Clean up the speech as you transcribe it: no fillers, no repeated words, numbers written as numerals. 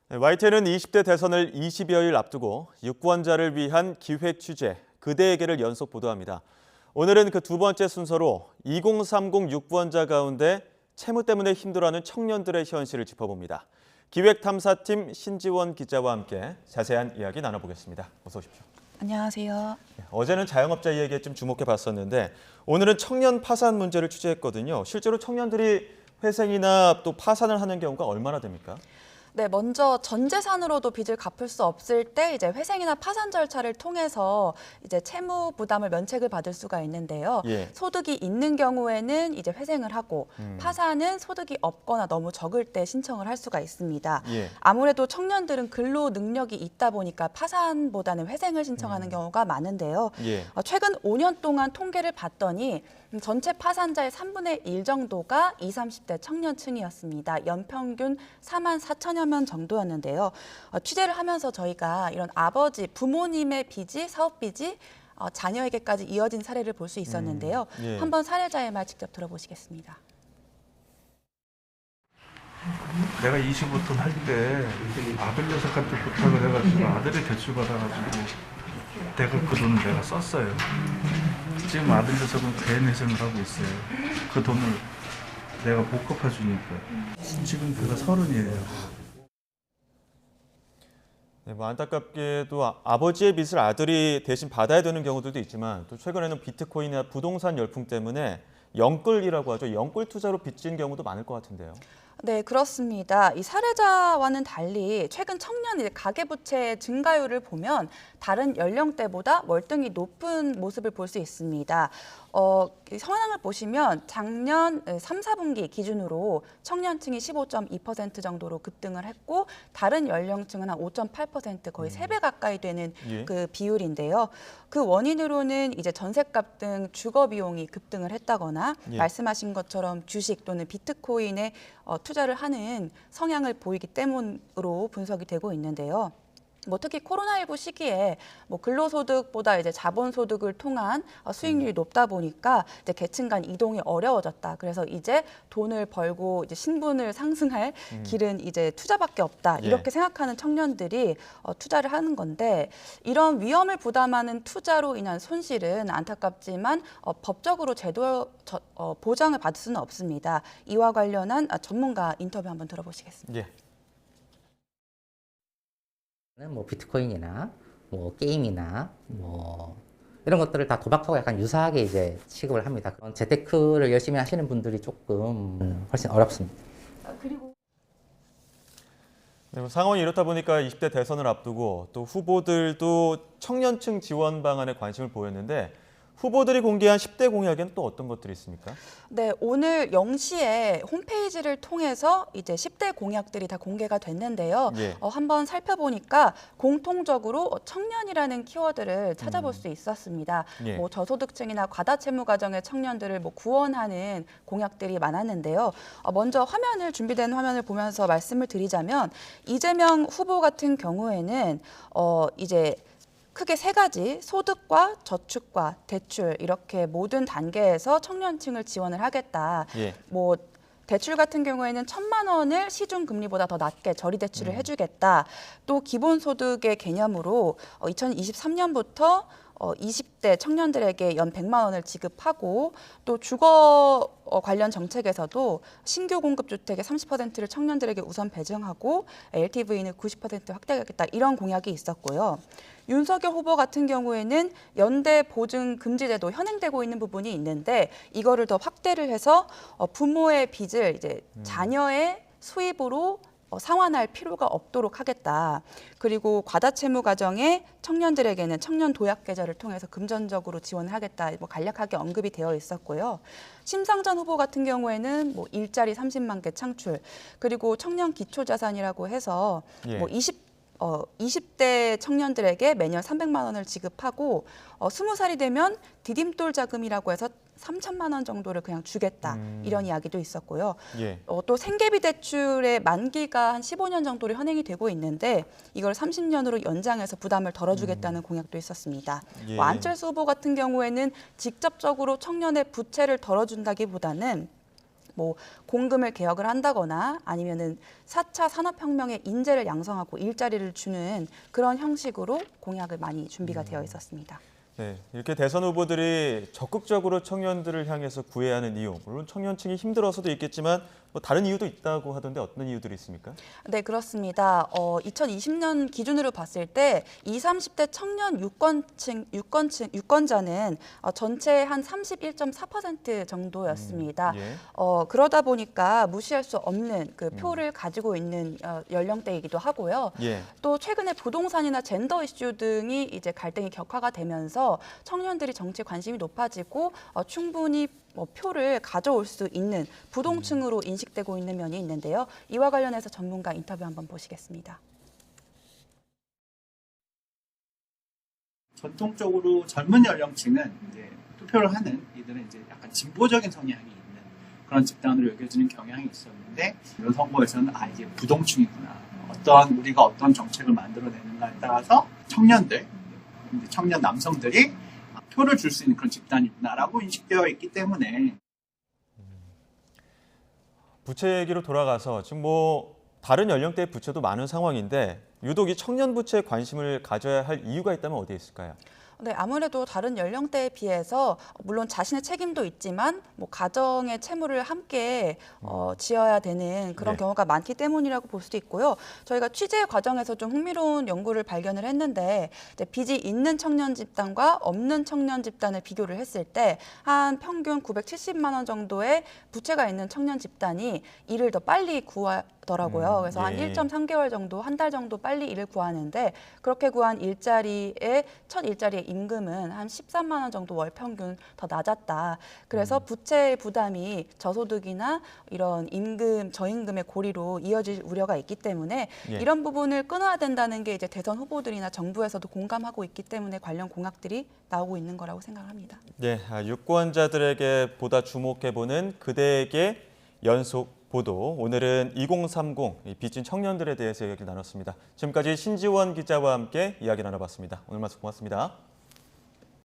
YTN은 20대 대선을 20여일 앞두고 유권자를 위한 기획 취재, 그대에게를 연속 보도합니다. 오늘은 그 두 번째 순서로 2030 유권자 가운데 채무 때문에 힘들어하는 청년들의 현실을 짚어봅니다. 기획탐사팀 신지원 기자와 함께 자세한 이야기 나눠보겠습니다. 어서 오십시오. 안녕하세요. 어제는 자영업자 이야기에 좀 주목해 봤었는데 오늘은 청년 파산 문제를 취재했거든요. 실제로 청년들이 회생이나 또 파산을 하는 경우가 얼마나 됩니까? 네, 먼저 전 재산으로도 빚을 갚을 수 없을 때 이제 회생이나 파산 절차를 통해서 이제 채무 부담을 면책을 받을 수가 있는데요. 예. 소득이 있는 경우에는 이제 회생을 하고 파산은 소득이 없거나 너무 적을 때 신청을 할 수가 있습니다. 예. 아무래도 청년들은 근로 능력이 있다 보니까 파산보다는 회생을 신청하는 경우가 많은데요. 예. 최근 5년 동안 통계를 봤더니 전체 파산자의 3분의 1 정도가 20, 30대 청년층이었습니다. 연평균 4만 4천여 명 정도였는데요. 취재를 하면서 저희가 이런 아버지, 부모님의 빚이, 사업 빚이 자녀에게까지 이어진 사례를 볼 수 있었는데요. 예. 한번 사례자의 말 직접 들어보시겠습니다. 내가 25톤 할 때 아들 녀석한테 부탁을 해가지고 아들이 대출 받아가지고 내가 그 돈을 내가 썼어요. 지금 아들 녀석은 개인 회생을 하고 있어요. 그 돈을 내가 못 갚아주니까. 지금 그가 30이에요. 네, 뭐 안타깝게도 아버지의 빚을 아들이 대신 받아야 되는 경우들도 있지만 또 최근에는 비트코인이나 부동산 열풍 때문에 영끌이라고 하죠. 영끌 투자로 빚진 경우도 많을 것 같은데요. 네, 그렇습니다. 이 사례자와는 달리 최근 청년 가계부채 증가율을 보면 다른 연령대보다 월등히 높은 모습을 볼 수 있습니다. 현황을 보시면 작년 3, 4분기 기준으로 청년층이 15.2% 정도로 급등을 했고 다른 연령층은 한 5.8% 거의 3배 가까이 되는 예. 그 비율인데요. 그 원인으로는 이제 전셋값 등 주거 비용이 급등을 했다거나 예. 말씀하신 것처럼 주식 또는 비트코인에 투자를 하는 성향을 보이기 때문으로 분석이 되고 있는데요. 뭐 특히 코로나19 시기에 뭐 근로소득보다 이제 자본소득을 통한 수익률이 높다 보니까 이제 계층 간 이동이 어려워졌다. 그래서 이제 돈을 벌고 이제 신분을 상승할 길은 이제 투자밖에 없다. 예. 이렇게 생각하는 청년들이 투자를 하는 건데 이런 위험을 부담하는 투자로 인한 손실은 안타깝지만 법적으로 보장을 받을 수는 없습니다. 이와 관련한 전문가 인터뷰 한번 들어보시겠습니다. 예. 뭐 비트코인이나 뭐 게임이나 뭐 이런 것들을 다 도박하고 약간 유사하게 이제 취급을 합니다. 그런 재테크를 열심히 하시는 분들이 조금 훨씬 어렵습니다. 그리고 네, 뭐 상황이 이렇다 보니까 20대 대선을 앞두고 또 후보들도 청년층 지원 방안에 관심을 보였는데 후보들이 공개한 10대 공약에는 또 어떤 것들이 있습니까? 네, 오늘 0시에 홈페이지를 통해서 이제 10대 공약들이 다 공개가 됐는데요. 예. 한번 살펴보니까 공통적으로 청년이라는 키워드를 찾아볼 수 있었습니다. 예. 뭐 저소득층이나 과다채무 가정의 청년들을 뭐 구원하는 공약들이 많았는데요. 먼저 준비된 화면을 보면서 말씀을 드리자면 이재명 후보 같은 경우에는 이제 크게 세 가지 소득과 저축과 대출 이렇게 모든 단계에서 청년층을 지원을 하겠다. 예. 뭐 대출 같은 경우에는 1,000만 원을 시중 금리보다 더 낮게 저리 대출을 해주겠다. 또 기본소득의 개념으로 2023년부터 20대 청년들에게 연 100만 원을 지급하고 또 주거 관련 정책에서도 신규 공급 주택의 30%를 청년들에게 우선 배정하고 LTV는 90% 확대하겠다 이런 공약이 있었고요. 윤석열 후보 같은 경우에는 연대 보증 금지제도 현행되고 있는 부분이 있는데 이거를 더 확대를 해서 부모의 빚을 이제 자녀의 수입으로 상환할 필요가 없도록 하겠다. 그리고 과다채무 가정의 청년들에게는 청년 도약 계좌를 통해서 금전적으로 지원을 하겠다. 뭐 간략하게 언급이 되어 있었고요. 심상정 후보 같은 경우에는 뭐 일자리 30만 개 창출, 그리고 청년 기초자산이라고 해서 예. 뭐 20대 청년들에게 매년 300만 원을 지급하고 20살이 되면 디딤돌 자금이라고 해서 3천만 원 정도를 그냥 주겠다 이런 이야기도 있었고요. 예. 또 생계비 대출의 만기가 한 15년 정도로 현행이 되고 있는데 이걸 30년으로 연장해서 부담을 덜어주겠다는 공약도 있었습니다. 예. 뭐 안철수 후보 같은 경우에는 직접적으로 청년의 부채를 덜어준다기보다는 뭐 공금을 개혁을 한다거나 아니면은 4차 산업혁명의 인재를 양성하고 일자리를 주는 그런 형식으로 공약을 많이 준비가 되어 있었습니다. 네, 이렇게 대선 후보들이 적극적으로 청년들을 향해서 구애하는 이유, 물론 청년층이 힘들어서도 있겠지만 뭐 다른 이유도 있다고 하던데 어떤 이유들이 있습니까? 네, 그렇습니다. 2020년 기준으로 봤을 때 20, 30대 청년 유권자는 전체의 한 31.4% 정도였습니다. 예. 그러다 보니까 무시할 수 없는 그 표를 가지고 있는 연령대이기도 하고요. 예. 또 최근에 부동산이나 젠더 이슈 등이 이제 갈등이 격화가 되면서 청년들이 정치에 관심이 높아지고 충분히 표를 가져올 수 있는 부동층으로 인식되고 있는 면이 있는데요. 이와 관련해서 전문가 인터뷰 한번 보시겠습니다. 전통적으로 젊은 연령층은 이제 투표를 하는 이들은 이제 약간 진보적인 성향이 있는 그런 집단으로 여겨지는 경향이 있었는데 이번 선거에서는 이게 부동층이구나. 우리가 어떤 정책을 만들어내는가에 따라서 청년들, 청년 남성들이 표를 줄 수 있는 그런 집단이구나라고 인식되어 있기 때문에 부채 얘기로 돌아가서 지금 뭐 다른 연령대의 부채도 많은 상황인데 유독 이 청년 부채에 관심을 가져야 할 이유가 있다면 어디에 있을까요? 네, 아무래도 다른 연령대에 비해서 물론 자신의 책임도 있지만 뭐 가정의 채무를 함께 지어야 되는 그런 네. 경우가 많기 때문이라고 볼 수도 있고요. 저희가 취재 과정에서 좀 흥미로운 연구를 발견을 했는데 이제 빚이 있는 청년 집단과 없는 청년 집단을 비교를 했을 때 한 평균 970만 원 정도의 부채가 있는 청년 집단이 일을 더 빨리 구하더라고요. 그래서 한 예. 1.3개월 정도, 한 달 정도 빨리 일을 구하는데 그렇게 구한 첫 일자리의 임금은 한 13만 원 정도 월 평균 더 낮았다. 그래서 부채 부담이 저소득이나 이런 저임금의 고리로 이어질 우려가 있기 때문에 예. 이런 부분을 끊어야 된다는 게 이제 대선 후보들이나 정부에서도 공감하고 있기 때문에 관련 공약들이 나오고 있는 거라고 생각합니다. 네, 유권자들에게 보다 주목해보는 그대에게 연속 보도. 오늘은 2030 빚진 청년들에 대해서 이야기를 나눴습니다. 지금까지 신지원 기자와 함께 이야기 나눠봤습니다. 오늘 말씀 고맙습니다.